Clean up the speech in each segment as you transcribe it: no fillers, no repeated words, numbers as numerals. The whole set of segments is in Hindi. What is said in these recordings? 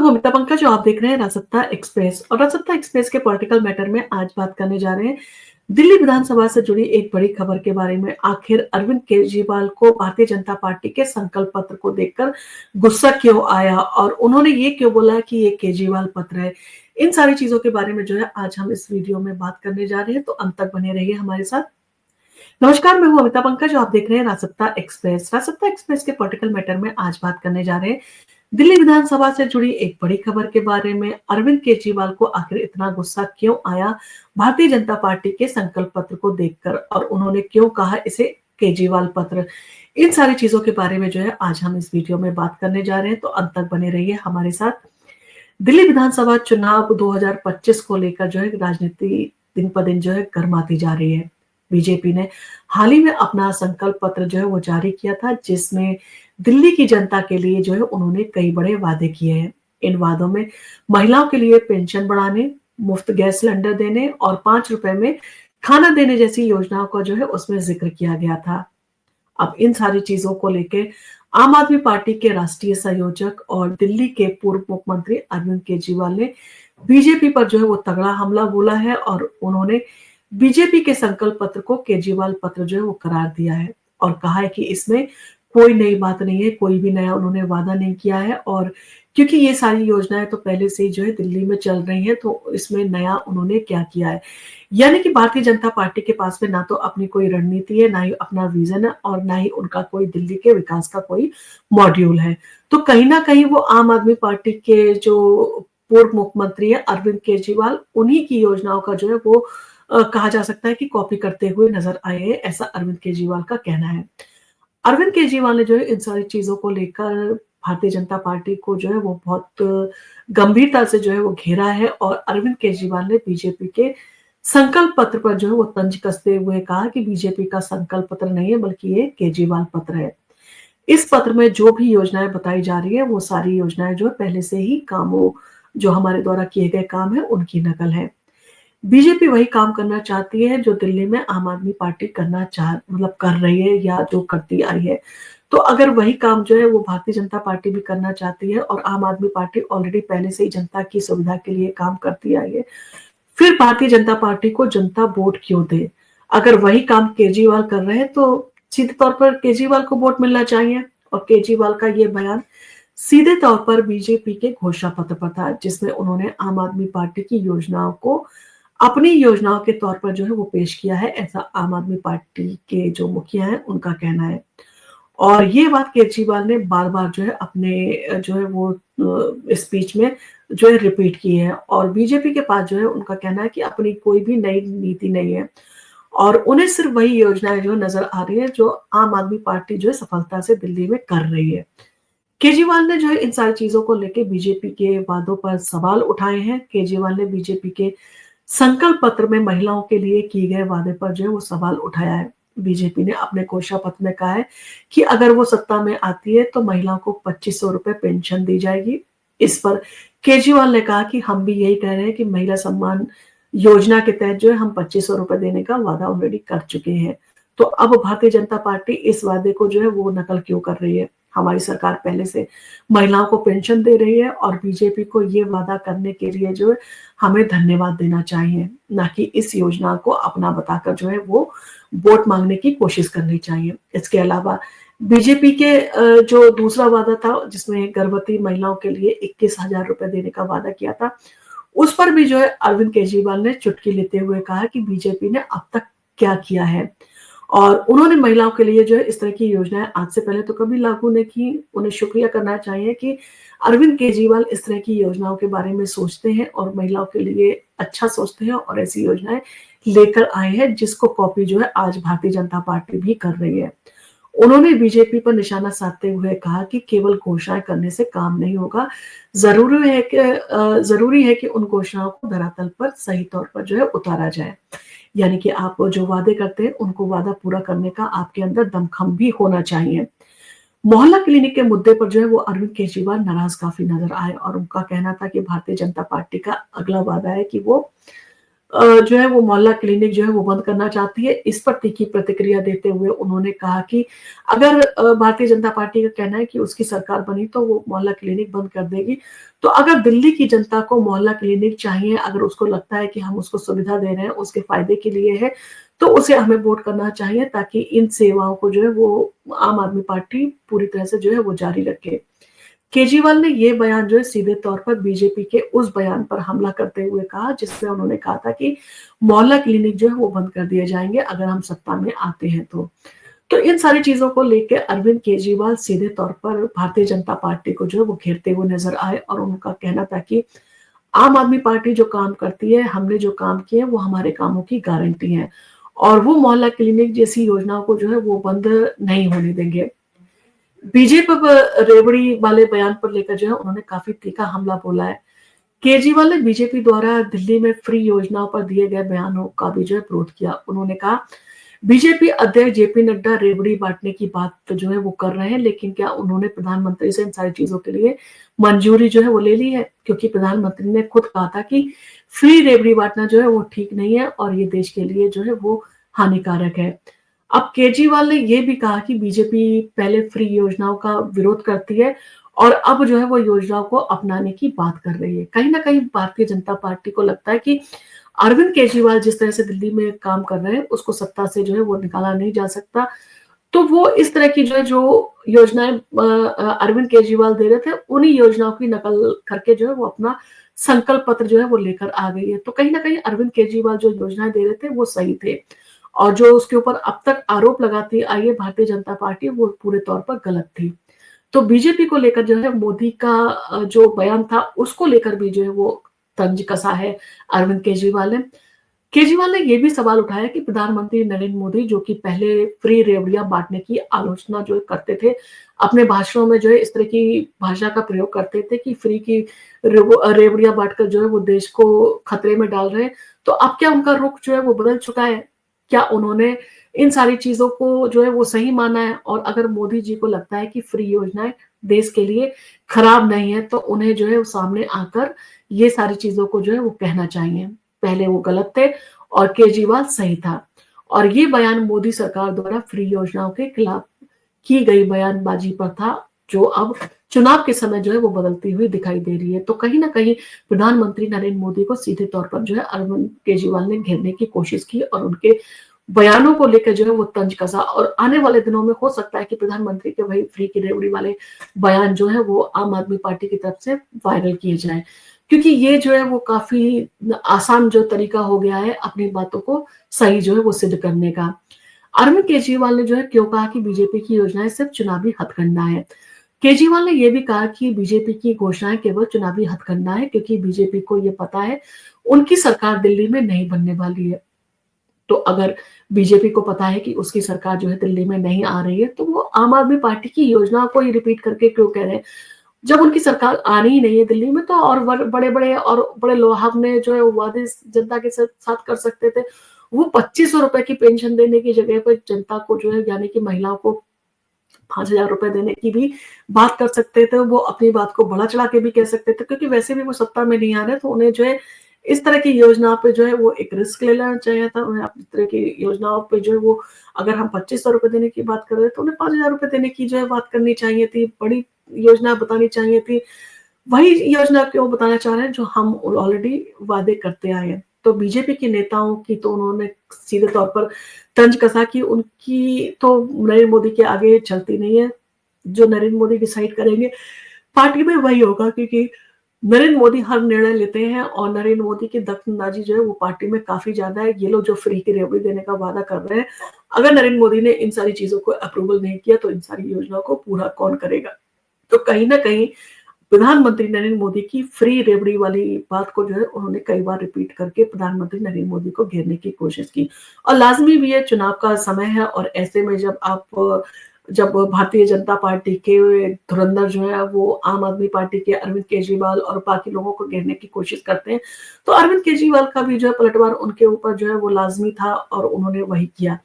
हूँ अमिता पंकज जो आप देख रहे हैं राजसत्ता एक्सप्रेस और राजसत्ता एक्सप्रेस के पॉलिटिकल मैटर में आज बात करने जा रहे हैं दिल्ली विधानसभा से जुड़ी एक बड़ी खबर के बारे में। आखिर अरविंद केजरीवाल को भारतीय जनता पार्टी के संकल्प पत्र को देखकर गुस्सा क्यों आया और उन्होंने ये क्यों बोला कि ये केजरीवाल पत्र है। इन सारी चीजों के बारे में जो है आज हम इस वीडियो में बात करने जा रहे हैं, तो अंत तक बने रहिए हमारे साथ। नमस्कार, मैं हूं अमिता पंकज जो आप देख रहे हैं राजसत्ता एक्सप्रेस। राजसत्ता एक्सप्रेस के पॉलिटिकल मैटर में आज बात करने जा रहे हैं दिल्ली विधानसभा से जुड़ी एक बड़ी खबर के बारे में। अरविंद केजरीवाल को आखिर इतना गुस्सा क्यों आया भारतीय जनता पार्टी के संकल्प पत्र को देखकर और उन्होंने क्यों कहा इसे केजरीवाल पत्र। इन सारी चीजों के बारे में जो है आज हम इस वीडियो में बात करने जा रहे हैं, तो अंत तक बने रहिए हमारे साथ। दिल्ली विधानसभा चुनाव 2025 को लेकर जो है राजनीति दिन पर दिन जो है गर्माती जा रही है। बीजेपी ने हाल ही में अपना संकल्प पत्र जो है वो जारी किया था, जिसमें दिल्ली की जनता के लिए जो है उन्होंने कई बड़े वादे किए हैं। इन वादों में महिलाओं के लिए पेंशन बढ़ाने, मुफ्त गैस सिलेंडर देने और 5 रुपए में खाना देने जैसी योजनाओं का जो है उसमें जिक्र किया गया था। अब इन सारी चीजों को लेकर आम आदमी पार्टी के राष्ट्रीय संयोजक और दिल्ली के पूर्व मुख्यमंत्री अरविंद केजरीवाल ने बीजेपी पर जो है वो तगड़ा हमला बोला है और उन्होंने बीजेपी के संकल्प पत्र को केजरीवाल पत्र जो है वो करार दिया है और कहा है कि इसमें कोई नई बात नहीं है, कोई भी नया उन्होंने वादा नहीं किया है। और क्योंकि ये सारी योजनाएं तो पहले से ही जो है दिल्ली में चल रही हैं, तो इसमें नया उन्होंने क्या किया है। यानी कि भारतीय जनता पार्टी के पास में ना तो अपनी कोई रणनीति है, ना ही अपना विजन है और ना ही उनका कोई दिल्ली के विकास का कोई मॉड्यूल है। तो कहीं ना कहीं वो आम आदमी पार्टी के जो पूर्व मुख्यमंत्री है अरविंद केजरीवाल, उन्हीं की योजनाओं का जो है वो कहा जा सकता है कि कॉपी करते हुए नजर आए हैं, ऐसा अरविंद केजरीवाल का कहना है। अरविंद केजरीवाल ने जो है इन सारी चीजों को लेकर भारतीय जनता पार्टी को जो है वो बहुत गंभीरता से जो है वो घेरा है और अरविंद केजरीवाल ने बीजेपी के संकल्प पत्र पर जो है वो तंज कसते हुए कहा कि बीजेपी का संकल्प पत्र नहीं है बल्कि ये केजरीवाल पत्र है। इस पत्र में जो भी योजनाएं बताई जा रही है वो सारी योजनाएं जो है पहले से ही कामों जो हमारे द्वारा किए गए काम है उनकी नकल है। बीजेपी वही काम करना चाहती है जो दिल्ली में आम आदमी पार्टी करना कर रही है या जो करती आई है। तो अगर वही काम जो है वो भारतीय जनता पार्टी भी करना चाहती है और आम आदमी पार्टी ऑलरेडी पहले से ही जनता की सुविधा के लिए काम करती आई है, फिर भारतीय जनता पार्टी को जनता वोट क्यों दे। अगर वही काम केजरीवाल कर रहे हैं तो सीधे तौर पर केजरीवाल को वोट मिलना चाहिए। और केजरीवाल का ये बयान सीधे तौर पर बीजेपी के घोषणा पत्र पर था, जिसमें उन्होंने आम आदमी पार्टी की योजनाओं को अपनी योजनाओं के तौर पर जो है वो पेश किया है, ऐसा आम आदमी पार्टी के जो मुखिया हैं उनका कहना है। और ये बात केजरीवाल ने बार बार जो है अपने जो है वो स्पीच में जो है रिपीट की है। और बीजेपी के पास जो है उनका कहना है कि अपनी कोई भी नई नीति नहीं है और उन्हें सिर्फ वही योजनाएं जो नजर आ रही है जो आम आदमी पार्टी जो है सफलता से दिल्ली में कर रही है। केजरीवाल ने जो है इन सारी चीजों को लेकर बीजेपी के वादों पर सवाल उठाए हैं। केजरीवाल ने बीजेपी के संकल्प पत्र में महिलाओं के लिए किए गए वादे पर जो है वो सवाल उठाया है। बीजेपी ने अपने घोषणा पत्र में कहा है कि अगर वो सत्ता में आती है तो महिलाओं को 2500 रुपए पेंशन दी जाएगी। इस पर केजरीवाल ने कहा कि हम भी यही कह रहे हैं कि महिला सम्मान योजना के तहत जो है हम 2500 रुपए देने का वादा ऑलरेडी कर चुके हैं। तो अब भारतीय जनता पार्टी इस वादे को जो है वो नकल क्यों कर रही है। हमारी सरकार पहले से महिलाओं को पेंशन दे रही है और बीजेपी को ये वादा करने के लिए जो है हमें धन्यवाद देना चाहिए, ना कि इस योजना को अपना बताकर जो है वो वोट मांगने की कोशिश करनी चाहिए। इसके अलावा बीजेपी के जो दूसरा वादा था जिसमें गर्भवती महिलाओं के लिए 21,000 रुपए देने का वादा किया था, उस पर भी जो है अरविंद केजरीवाल ने चुटकी लेते हुए कहा कि बीजेपी ने अब तक क्या किया है। और उन्होंने महिलाओं के लिए जो है इस तरह की योजनाएं आज से पहले तो कभी लागू नहीं की। उन्हें शुक्रिया करना चाहिए कि अरविंद केजरीवाल इस तरह की योजनाओं के बारे में सोचते हैं और महिलाओं के लिए अच्छा सोचते हैं और ऐसी योजनाएं लेकर आए हैं जिसको कॉपी जो है आज भारतीय जनता पार्टी भी कर रही है। उन्होंने बीजेपी पर निशाना साधते हुए कहा कि केवल घोषणाएं करने से काम नहीं होगा, जरूरी है कि उन घोषणाओं को धरातल पर सही तौर पर जो है उतारा जाए। यानी कि आप जो वादे करते हैं उनको वादा पूरा करने का आपके अंदर दमखम भी होना चाहिए। मोहल्ला क्लिनिक के मुद्दे पर जो है वो अरविंद केजरीवाल नाराज काफी नजर आए और उनका कहना था कि भारतीय जनता पार्टी का अगला वादा है कि वो जो है वो मोहल्ला क्लिनिक जो है वो बंद करना चाहती है। इस पर तीखी प्रतिक्रिया देते हुए उन्होंने कहा कि अगर भारतीय जनता पार्टी का कहना है कि उसकी सरकार बनी तो वो मोहल्ला क्लिनिक बंद कर देगी। तो अगर दिल्ली की जनता को मोहल्ला क्लिनिक चाहिए, अगर उसको लगता है कि हम उसको सुविधा दे रहे हैं, उसके फायदे के लिए है, तो उसे हमें वोट करना चाहिए ताकि इन सेवाओं को जो है वो आम आदमी पार्टी पूरी तरह से जो है वो जारी रखे। केजरीवाल ने ये बयान जो है सीधे तौर पर बीजेपी के उस बयान पर हमला करते हुए कहा जिसमें उन्होंने कहा था कि मोहल्ला क्लिनिक जो है वो बंद कर दिए जाएंगे अगर हम सत्ता में आते हैं तो। तो इन सारी चीजों को लेकर अरविंद केजरीवाल सीधे तौर पर भारतीय जनता पार्टी को जो है वो घेरते हुए नजर आए और उनका कहना था कि आम आदमी पार्टी जो काम करती है, हमने जो काम किए वो हमारे कामों की गारंटी है और वो मोहल्ला क्लिनिक जैसी योजनाओं को जो है वो बंद नहीं होने देंगे। बीजेपी पर रेवड़ी वाले बयान पर लेकर जो है उन्होंने काफी तीखा हमला बोला है। केजरीवाल ने बीजेपी द्वारा दिल्ली में फ्री योजनाओं पर दिए गए बयानों का भी जो है विरोध किया। उन्होंने कहा बीजेपी अध्यक्ष जेपी नड्डा रेवड़ी बांटने की बात तो जो है वो कर रहे हैं, लेकिन क्या उन्होंने प्रधानमंत्री से इन सारी चीजों के लिए मंजूरी जो है वो ले ली है? क्योंकि प्रधानमंत्री ने खुद कहा था कि फ्री रेवड़ी बांटना जो है वो ठीक नहीं है और ये देश के लिए जो है वो हानिकारक है। अब केजरीवाल ने यह भी कहा कि बीजेपी पहले फ्री योजनाओं का विरोध करती है और अब जो है वो योजनाओं को अपनाने की बात कर रही है। कहीं ना कहीं भारतीय जनता पार्टी को लगता है कि अरविंद केजरीवाल जिस तरह से दिल्ली में काम कर रहे हैं उसको सत्ता से जो है वो निकाला नहीं जा सकता। तो वो इस तरह की जो योजनाएं अरविंद केजरीवाल दे रहे थे उन्हीं योजनाओं की नकल करके जो है वो अपना संकल्प पत्र जो है वो लेकर आ गई है। तो कहीं ना कहीं अरविंद केजरीवाल जो योजनाएं दे रहे थे वो सही थे और जो उसके ऊपर अब तक आरोप लगाती आई है भारतीय जनता पार्टी वो पूरे तौर पर गलत थी। तो बीजेपी को लेकर जो है मोदी का जो बयान था उसको लेकर भी जो है वो तंज कसा है अरविंद केजरीवाल ने। केजरीवाल ने यह भी सवाल उठाया कि प्रधानमंत्री नरेंद्र मोदी जो कि पहले फ्री रेवड़ियां बांटने की आलोचना जो करते थे, अपने भाषणों में जो है इस तरह की भाषा का प्रयोग करते थे कि फ्री की रेवड़ियां बांटकर जो है वो देश को खतरे में डाल रहे हैं। तो अब क्या उनका रुख जो है वो बदल चुका है? क्या उन्होंने इन सारी चीजों को जो है वो सही माना है? और अगर मोदी जी को लगता है कि फ्री योजनाएं देश के लिए खराब नहीं है तो उन्हें जो है वो सामने आकर ये सारी चीजों को जो है वो कहना चाहिए। पहले वो गलत थे और केजरीवाल सही था और ये बयान मोदी सरकार द्वारा फ्री योजनाओं के खिलाफ की गई बयानबाजी पर था जो अब चुनाव के समय जो है वो बदलती हुई दिखाई दे रही है। तो कहीं ना कहीं प्रधानमंत्री नरेंद्र मोदी को सीधे तौर पर जो है अरविंद केजरीवाल ने घेरने की कोशिश की और उनके बयानों को लेकर जो है वो तंज कसा और आने वाले दिनों में हो सकता है कि प्रधानमंत्री के वही फ्री की रेवड़ी वाले बयान जो है वो आम आदमी पार्टी की तरफ से वायरल किए जाए, क्योंकि ये जो है वो काफी आसान जो तरीका हो गया है अपनी बातों को सही जो है वो सिद्ध करने का। अरविंद केजरीवाल ने जो है क्यों कहा कि बीजेपी की योजनाएं सिर्फ चुनावी हथकंडा है। केजरीवाल ने यह भी कहा कि बीजेपी की घोषणाएं केवल चुनावी हथकंडा है क्योंकि बीजेपी को यह पता है उनकी सरकार दिल्ली में नहीं बनने वाली है। तो अगर बीजेपी को पता है कि उसकी सरकार जो है दिल्ली में नहीं आ रही है तो वो आम आदमी पार्टी की योजनाओं को ही रिपीट करके क्यों कह रहे हैं? जब उनकी सरकार आनी ही नहीं है दिल्ली में तो और बड़े-बड़े और बड़े लोग ने जो है वादे जनता के साथ कर सकते थे। वो 2500 रुपए की पेंशन देने की जगह पर जनता को जो है यानी कि महिलाओं को 5,000 रुपए देने की भी बात कर सकते थे। वो अपनी बात को बढ़ा चढ़ा के भी कह सकते थे क्योंकि वैसे भी वो सत्ता में नहीं आ रहे तो उन्हें जो है इस तरह की योजनाओं पे जो है वो एक रिस्क ले लेना चाहिए था। उन्हें इस तरह की योजनाओं पे जो है वो अगर हम 2500 रुपए देने की बात कर रहे हैं तो उन्हें 5,000 रुपए देने की जो है बात करनी चाहिए थी। बड़ी योजना बतानी चाहिए थी। वही योजना क्यों बताना चाह रहे हैं जो हम ऑलरेडी वादे करते आए हैं। तो बीजेपी के नेताओं की तो उन्होंने सीधे तौर पर तंज कसा कि उनकी तो नरेंद्र मोदी के आगे चलती नहीं है। जो नरेंद्र मोदी डिसाइड करेंगे पार्टी में वही होगा क्योंकि नरेंद्र मोदी हर निर्णय लेते हैं और नरेंद्र मोदी की दखलंदाजी जो है वो पार्टी में काफी ज्यादा है। ये लोग जो फ्री की रेवड़ी देने का वादा कर रहे हैं, अगर नरेंद्र मोदी ने इन सारी चीजों को अप्रूवल नहीं किया तो इन सारी योजनाओं को पूरा कौन करेगा? तो कहीं ना कहीं प्रधानमंत्री नरेंद्र मोदी की फ्री रेवड़ी वाली बात को जो है उन्होंने कई बार रिपीट करके प्रधानमंत्री नरेंद्र मोदी को घेरने की कोशिश की और लाजमी भी है, चुनाव का समय है और ऐसे में जब भारतीय जनता पार्टी के धुरंधर जो है वो आम आदमी पार्टी के अरविंद केजरीवाल और बाकी लोगों को घेरने की कोशिश करते हैं तो अरविंद केजरीवाल का भी जो है पलटवार उनके ऊपर जो है वो लाजमी था और उन्होंने वही किया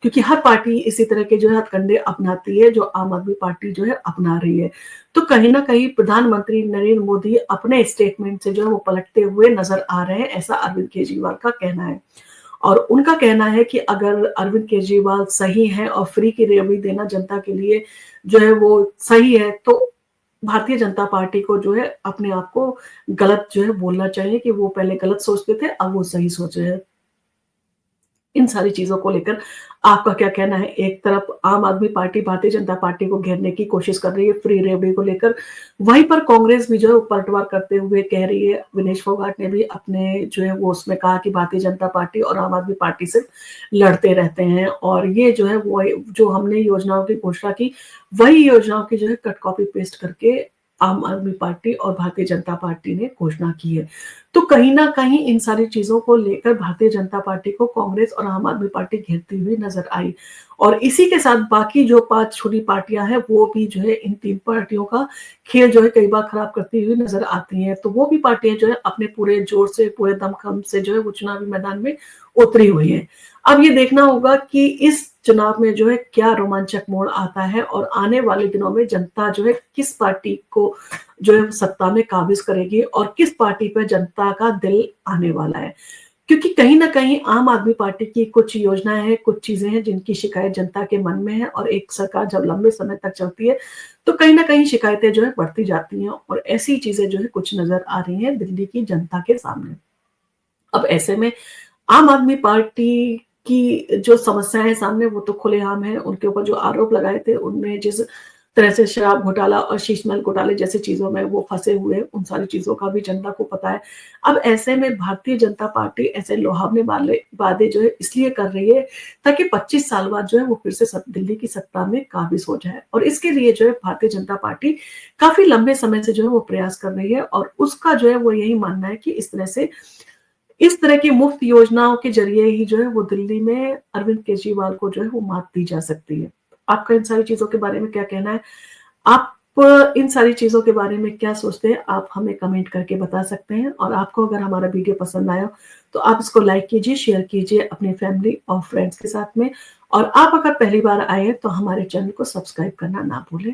क्योंकि हर पार्टी इसी तरह के जो है हथकंडे अपनाती है, जो आम आदमी पार्टी जो है अपना रही है। तो कहीं न कहीं प्रधानमंत्री नरेंद्र मोदी अपने स्टेटमेंट से जो है वो पलटते हुए नज़र आ रहे हैं, ऐसा अरविंद केजरीवाल का कहना है। और उनका कहना है कि अगर अरविंद केजरीवाल सही हैं और फ्री की रेवड़ी देना जनता के लिए जो है वो सही है, तो भारतीय जनता पार्टी को जो है अपने आप को गलत जो है बोलना चाहिए कि वो पहले गलत सोचते थे, अब वो सही सोच रहे हैं। इन सारी चीज़ों को लेकर आपका क्या कहना है? एक तरफ आम आदमी पार्टी भारतीय जनता पार्टी को घेरने की कोशिश कर रही है फ्री रेवड़ी को लेकर, वहीं पर कांग्रेस भी जो है वो पलटवार करते हुए कह रही है, विनेश फोगाट ने भी अपने जो है वो उसमें कहा कि भारतीय जनता पार्टी और आम आदमी पार्टी सिर्फ लड़ते रहते हैं और ये जो है वो जो हमने योजनाओं की घोषणा की, वही योजनाओं की जो है कट कॉपी पेस्ट करके आम आदमी पार्टी और भारतीय जनता पार्टी ने घोषणा की है। तो कहीं न कहीं इन सारी चीज़ों को लेकर भारतीय जनता पार्टी को कांग्रेस और आम आदमी पार्टी घेरती हुई नज़र आई। और इसी के साथ बाकी जो 5 छोटी पार्टियाँ हैं, वो भी जो है इन 3 पार्टियों का खेल जो है कई बार खराब करती हुई नज़र आती हैं। तो वो भी पार्टियाँ जो है अपने पूरे जोर से, पूरे दमखम से जो है वो चुनावी मैदान में उतरी हुई हैं। अब ये देखना होगा कि इस चुनाव में जो है क्या रोमांचक मोड़ आता है और आने वाले दिनों में जनता जो है किस पार्टी को जो है सत्ता में काबिज़ करेगी और किस पार्टी पे जनता का दिल आने वाला है। क्योंकि कहीं न कहीं आम आदमी पार्टी की कुछ योजनाएँ हैं, कुछ चीज़ें हैं जिनकी शिकायत जनता के मन में है और एक सरकार जब लंबे समय तक चलती है, तो कहीं न कहीं शिकायतें जो है बढ़ती जाती हैं और ऐसी चीज़ें जो है कुछ नज़र आ रही हैं दिल्ली की जनता के सामने। अब ऐसे में आम आदमी पार्टी की जो समस्याएँ हैं सामने वो तो खुलेआम है, उनके ऊपर जो आरोप लगाए थे उनमें जिस तरह से शराब घोटाला और शीश महल घोटाले जैसी चीज़ों में वो फँसे हुए हैं, उन सारी चीज़ों का भी जनता को पता है। अब ऐसे में भारतीय जनता पार्टी ऐसे लुभावने वाले वादे जो है इसलिए कर रही है ताकि 25 साल बाद जो है वो फिर से दिल्ली की सत्ता में काबिज़ हो जाए और इसके लिए जो है भारतीय जनता पार्टी काफ़ी लंबे समय से जो है वो प्रयास कर रही है और उसका जो है वो यही मानना है कि इस तरह की मुफ्त योजनाओं के ज़रिए ही जो है वो दिल्ली में अरविंद केजरीवाल को जो है वो मात दी जा सकती है। आपका इन सारी चीज़ों के बारे में क्या कहना है? आप इन सारी चीज़ों के बारे में क्या सोचते हैं? आप हमें कमेंट करके बता सकते हैं और आपको अगर हमारा वीडियो पसंद आया हो, तो आप इसको लाइक कीजिए, शेयर कीजिए अपनी फैमिली और फ्रेंड्स के साथ में और आप अगर पहली बार आए हैं, तो हमारे चैनल को सब्सक्राइब करना ना भूलें।